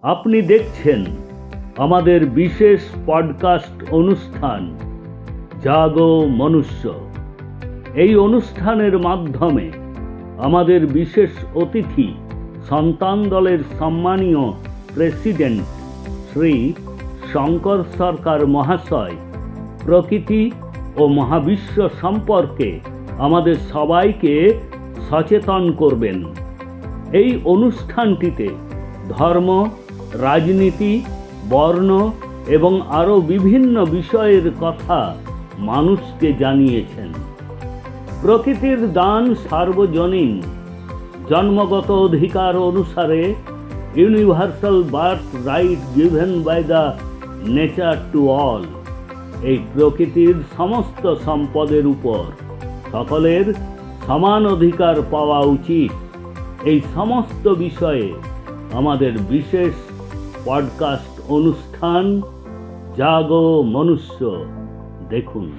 আপনি দেখছেন আমাদের বিশেষ পডকাস্ট অনুষ্ঠান জাগো মনুষ্য। এই অনুষ্ঠানের মাধ্যমে আমাদের বিশেষ অতিথি সন্তান দলের সম্মানীয় প্রেসিডেন্ট শ্রী শঙ্কর সরকার মহাশয় প্রকৃতি ও মহাবিশ্ব সম্পর্কে আমাদের সবাইকে সচেতন করবেন। এই অনুষ্ঠানটিতে ধর্ম, রাজনীতি, বর্ণ এবং আরও বিভিন্ন বিষয়ের কথা মানুষকে জানিয়েছেন। প্রকৃতির দান সার্বজনীন, জন্মগত অধিকার অনুসারে universal birth right given by the nature to all. এই প্রকৃতির সমস্ত সম্পদের উপর সকলের সমান অধিকার পাওয়া উচিত। এই সমস্ত বিষয়ে আমাদের বিশেষ পডকাস্ট অনুষ্ঠান জাগো মনুষ্য দেখুন।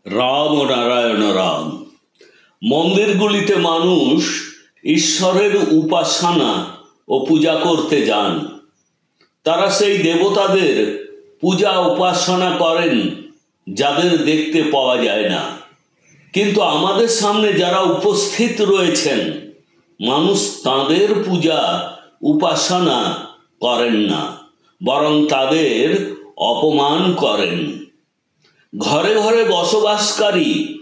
রাম ও নারায়ণ রাম। মন্দিরগুলিতে মানুষ ঈশ্বরের উপাসনা ও পূজা করতে যান। তারা সেই দেবতাদের পূজা উপাসনা করেন যাদের দেখতে পাওয়া যায় না। কিন্তু আমাদের সামনে যারা উপস্থিত রয়েছেন, মানুষ তাদের পূজা উপাসনা করেন না, বরং তাদের অপমান করেন। ঘরে ঘরে বসবাসকারী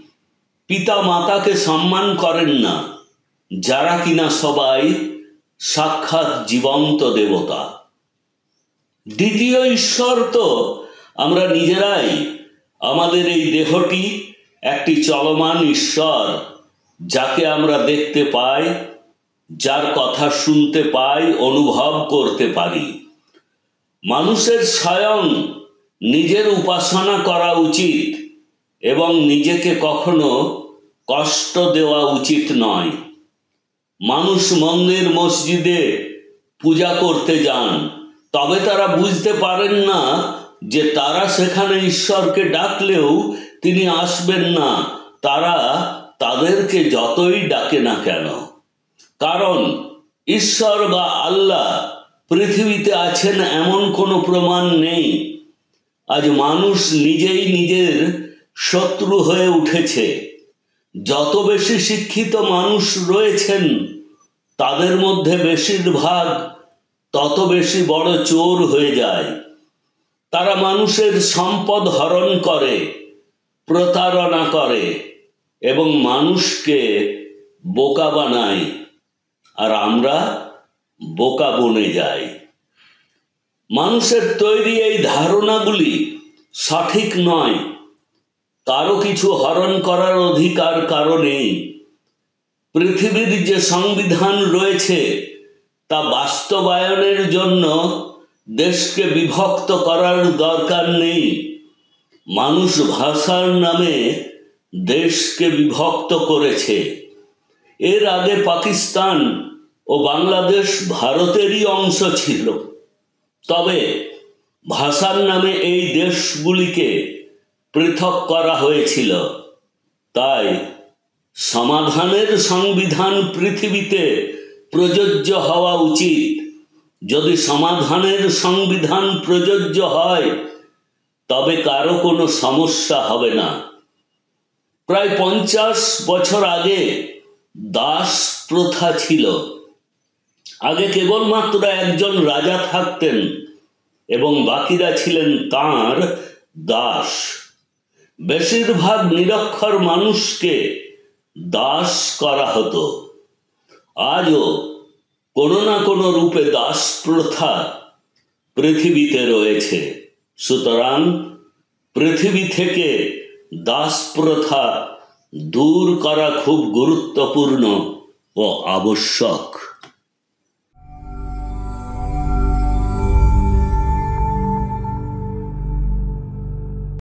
পিতা মাতাকে সম্মান করেন না, যারা কিনা সবাই সাক্ষাৎ জীবন্ত দেবতা। দ্বিতীয় ঈশ্বর তো আমরা নিজেরাই। আমাদের এই দেহটি একটি চলমান ঈশ্বর, যাকে আমরা দেখতে পাই, যার কথা শুনতে পাই, অনুভব করতে পারি। মানুষের স্বয়ং নিজের উপাসনা করা উচিত এবং নিজেকে কখনো কষ্ট দেওয়া উচিত নয়। মানুষ মন্দির মসজিদে পূজা করতে যান, তবে তারা বুঝতে পারেন না যে তারা সেখানে ঈশ্বরকে ডাকলেও তিনি আসবেন না, তারা তাদেরকে যতই ডাকে না কেন। কারণ ঈশ্বর বা আল্লাহ পৃথিবীতে আছেন এমন কোনো প্রমাণ নেই। আজ মানুষ নিজেই নিজের শত্রু হয়ে উঠেছে। যত বেশি শিক্ষিত মানুষ রয়েছেন, তাদের মধ্যে বেশিরভাগ তত বেশি বড় চোর হয়ে যায়। তারা মানুষের সম্পদ হরণ করে, প্রতারণা করে এবং মানুষকে বোকা বানায়, আর আমরা বোকা বনে যাই। মানুষের তৈরি এই ধারণাগুলি সঠিক নয়। কারো কিছু হরণ করার অধিকার কারো নেই। পৃথিবীর যে সংবিধান রয়েছে তা বাস্তবায়নের জন্য দেশকে বিভক্ত করার দরকার নেই। মানুষ ভাষার নামে দেশকে বিভক্ত করেছে। এর আগে পাকিস্তান ও বাংলাদেশ ভারতেরই অংশ ছিল, তবে ভাষার নামে এই দেশগুলিকে পৃথক করা হয়েছিল। তাই সমাধানের সংবিধান পৃথিবীতে প্রযোজ্য হওয়া উচিত। যদি সমাধানের সংবিধান প্রযোজ্য হয়, তবে কারো কোনো সমস্যা হবে না। প্রায় 50 বছর আগে দাস প্রথা ছিল। আগে কেবলমাত্র একজন রাজা থাকতেন এবং বাকিরা ছিলেন তাঁর দাস। বেশিরভাগ নিরক্ষর মানুষকে দাস করা হতো। আজও কোনো না কোনো রূপে দাস প্রথা পৃথিবীতে রয়েছে। সুতরাং পৃথিবী থেকে দাস প্রথা দূর করা খুব গুরুত্বপূর্ণ ও আবশ্যক।